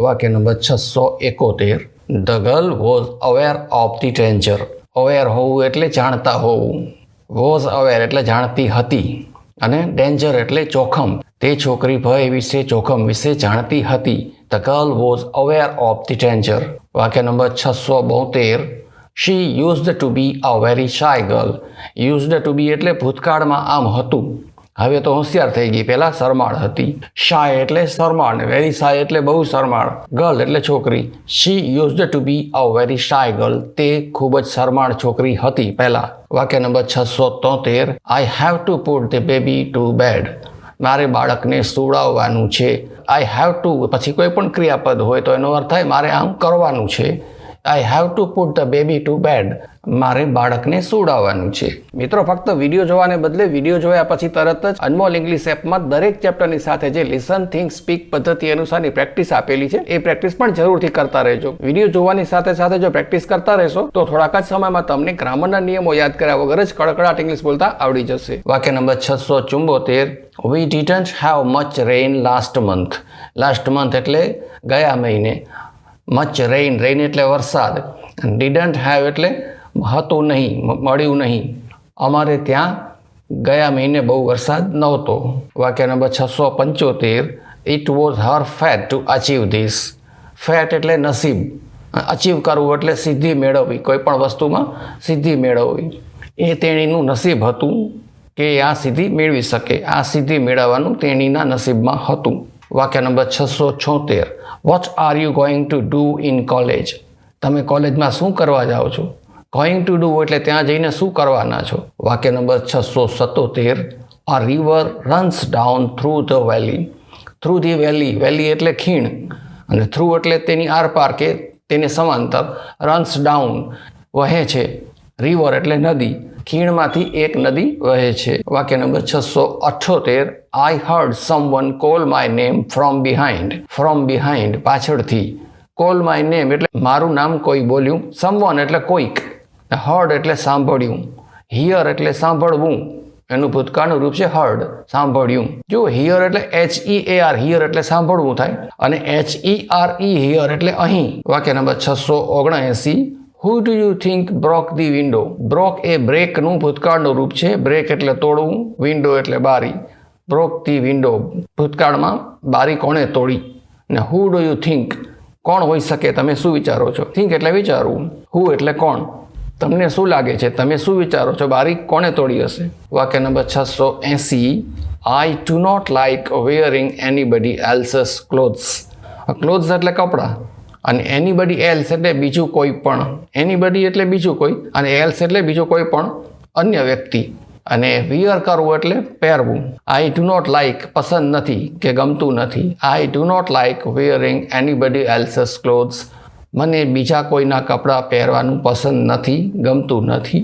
વાક્ય number 671. The girl was aware of the danger. Aware હોવું એટલે જાણતા હોવું. વોઝ અવેર એટલે જાણતી હતી, અને ડેન્જર એટલે જોખમ. તે છોકરી ભય વિશે, જોખમ વિશે જાણતી હતી. The girl was aware of the danger. વાક્ય નંબર 672. She used to be a very shy girl. Used to be એટલે ભૂતકાળમાં આમ હતું, હવે તો હોશિયાર થઈ ગઈ, પહેલાં શરમાળ હતી. શાય એટલે શરમાળ, વેરી શાય એટલે બહુ શરમાળ. ગર્લ એટલે છોકરી. She used to be a very shy girl. તે ખૂબ જ શરમાળ છોકરી હતી પહેલાં. વાક્ય નંબર 673. I have to put the baby to bed. મારે બાળકને સુવડાવવાનું છે. આઈ હેવ ટુ પછી કોઈ પણ ક્રિયાપદ હોય તો એનો અર્થ થાય મારે આમ કરવાનું છે. I have to put the baby to bed. મારે બાળકને સુવડાવવાનું છે. મિત્રો, ફક્ત વિડીયો જોવાને બદલે વિડીયો જોયા પછી તરત જ અનમોલ ઇંગ્લિશ એપમાં દરેક ચેપ્ટરની સાથે જે લિસન, થિંક, સ્પીક પદ્ધતિ અનુસારની પ્રેક્ટિસ આપેલી છે, એ પ્રેક્ટિસ પણ જરૂરથી કરતા રહેજો. વિડીયો જોવાની સાથે સાથે જો પ્રેક્ટિસ કરતા રહેશો તો થોડાક જ સમયમાં તમને ગ્રામરના નિયમો યાદ કર્યા વગર જ કડકડાટ ઇંગ્લિશ બોલતા આવડી જશે. વાક્ય number 674. We didn't have much rain last month. Last month એટલે ગયા મહિને. મચ રેઇન, રેઇન એટલે વરસાદ. ડીડન્ટ હેવ એટલે હતું નહીં, મળ્યું નહીં. અમારે ત્યાં ગયા મહિને બહુ વરસાદ નહોતો. વાક્ય number 675. It was her fat to achieve this. Fat એટલે નસીબ, અચીવ કરવું એટલે સિદ્ધિ મેળવવી, કોઈ પણ વસ્તુમાં સિદ્ધિ મેળવવી. એ તેણીનું નસીબ હતું કે આ સિદ્ધિ મેળવી શકે. આ સિદ્ધિ મેળવવાનું તેણીના નસીબમાં હતું. વાક્ય number 676. What are you going to do in college. તમે કોલેજમાં શું કરવા જાઓ છો? ગોઈંગ ટુ ડુ એટલે ત્યાં જઈને શું કરવાના છો. વાક્ય નંબર 677. A river runs down through the valley. Through the valley, valley એટલે ખીણ, અને થ્રુ એટલે તેની આરપાર કે તેને સમાંતર. રન્સ ડાઉન વહે છે. રિવર એટલે નદી, ખીણમાંથી એક નદી વહે છે. વાક્ય number 678. I heard someone call my name from behind. From behind પાછળથી. કોલ માય નેમ એટલે મારું નામ કોઈ બોલ્યું. સમવન એટલે કોઈક. હર્ડ એટલે સાંભળ્યું. હિયર એટલે સાંભળવું, એનું ભૂતકાળનું રૂપ છે હર્ડ, સાંભળ્યું. જો હિયર એટલે HEAR, હિયર એટલે સાંભળવું થાય, અને HERE હિયર એટલે અહીં. વાક્ય નંબર 679. Who do you think broke the window? Broke એ બ્રેકનું ભૂતકાળનું રૂપ છે. બ્રેક એટલે તોડવું, વિન્ડો એટલે બારી. બ્રોક ધી વિન્ડો, ભૂતકાળમાં બારી કોણે તોડી. ને who do you think, કોણ હોઈ શકે, તમે શું વિચારો છો. થિંક એટલે વિચારવું, who એટલે કોણ. તમને શું લાગે છે, તમે શું વિચારો છો, બારી કોણે તોડી હશે. વાક્ય number 680. I do not like wearing anybody else's clothes. Clothes એટલે કપડાં, અને એનીબડી એલ્સ એટલે બીજું કોઈ પણ. એનીબડી એટલે બીજું કોઈ, અને એલ્સ એટલે બીજું કોઈ પણ અન્ય વ્યક્તિ. અને વિયર કરવું એટલે પહેરવું. આઈ ડુ નોટ લાઇક પસંદ નથી કે ગમતું નથી. I do not like wearing anybody else's clothes. મને બીજા કોઈના કપડાં પહેરવાનું પસંદ નથી, ગમતું નથી.